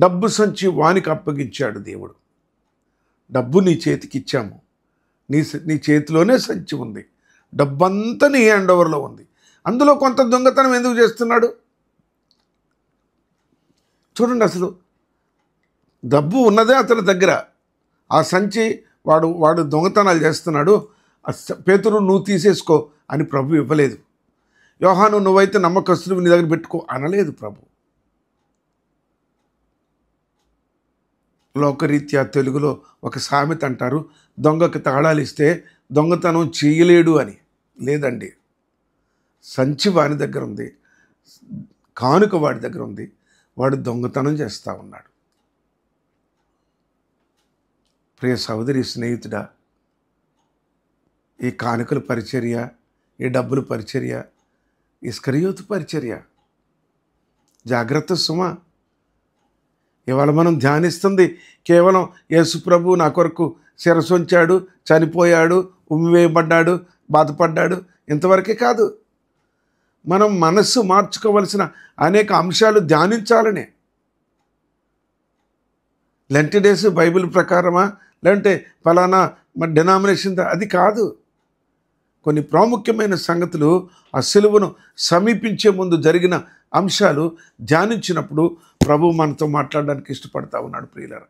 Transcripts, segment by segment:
డబ్బు సంచి వానికి అప్పగించాడు దేవుడు. డబ్బు నీ చేతికి ఇచ్చాము, నీ చేతిలోనే సంచి ఉంది, డబ్బంతా నీ హ్యాండ్ ఓవర్లో ఉంది. అందులో కొంత దొంగతనం ఎందుకు చేస్తున్నాడు చూడండి. అసలు డబ్బు ఉన్నదే అతని దగ్గర, ఆ సంచి వాడు దొంగతనాలు చేస్తున్నాడు. పేతురు నువ్వు తీసేసుకో అని ప్రభు ఇవ్వలేదు. యోహాను నువ్వైతే నమ్మకస్తులు నీ దగ్గర పెట్టుకో అనలేదు ప్రభు. లోకరీత్యా తెలుగులో ఒక సామెత అంటారు, దొంగకి తాళాలు ఇస్తే దొంగతనం చేయలేడు అని. లేదండి, సంచి వాడి దగ్గర ఉంది, కానుక వాడి దగ్గర ఉంది, వాడు దొంగతనం చేస్తూ ఉన్నాడు. ప్రియ సహోదరి స్నేహితుడా, ఈ కానుకల పరిచర్య, ఈ డబ్బుల పరిచర్య, ఇస్కరియోతు పరిచర్య. జాగ్రత్త సుమా. ఇవాళ మనం ధ్యానిస్తుంది కేవలం యేసు ప్రభు నా కొరకు శిరసొంచాడు, చనిపోయాడు, ఉమ్మివేయబడ్డాడు, బాధపడ్డాడు, ఇంతవరకే కాదు. మనం మనస్సు మార్చుకోవలసిన అనేక అంశాలు ధ్యానించాలనే. లెంట్ డేస్ బైబిల్ ప్రకారమా, లేదంటే ఫలానా డినామినేషన్ అది కాదు. కొన్ని ప్రాముఖ్యమైన సంగతులు ఆ సిలువను సమీపించే ముందు జరిగిన అంశాలు ధ్యానించినప్పుడు ప్రభు మనతో మాట్లాడడానికి ఇష్టపడతా ఉన్నాడు. ప్రియులారా,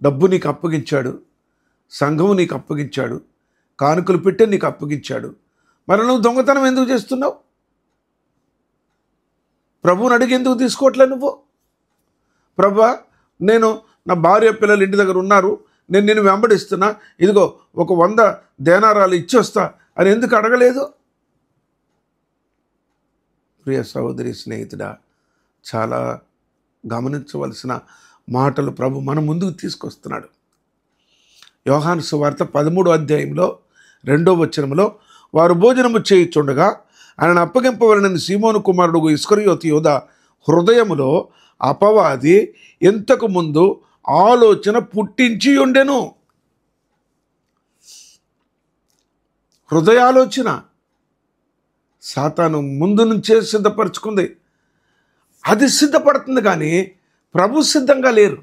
డబ్బు నీకు అప్పగించాడు, సంఘము నీకు అప్పగించాడు, కానుకలు పెట్టే నీకు అప్పగించాడు. మరి నువ్వు దొంగతనం ఎందుకు చేస్తున్నావు? ప్రభువుని అడిగి ఎందుకు తీసుకోవట్లే నువ్వు? ప్రభువా, నేను నా భార్య పిల్లలు ఇంటి దగ్గర ఉన్నారు, నేను వెంబడిస్తున్నా, ఇదిగో ఒక 100 దేనారాలు ఇచ్చొస్తా అని ఎందుకు అడగలేదు? ప్రియ సహోదరి స్నేహితుడా, చాలా గమనించవలసిన మాటలు ప్రభు మన ముందుకు తీసుకొస్తున్నాడు. యోహాను సువార్త 13వ అధ్యాయంలో 2వ వచనంలో, వారు భోజనము చేయుచుండగా ఆయనను అప్పగింపవలనని సీమోను కుమారుడు ఇస్కరియోతు యూదా హృదయములో అపవాది ఇంతకు ముందు ఆలోచన పుట్టించి ఉండెను. హృదయాలోచన సాతాను ముందు నుంచే సిద్ధపరచుకుంది. అది సిద్ధపడుతుంది, కానీ ప్రభు సిద్ధంగా లేరు.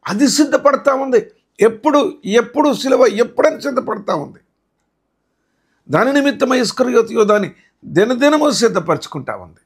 అది సిద్ధపడతా ఉంది. ఎప్పుడు సిలువ ఎప్పుడని సిద్ధపడతా ఉంది. దాని నిమిత్తమై ఇస్కరియోతు యూదాని దినదినము సిద్ధపరచుకుంటా ఉంది.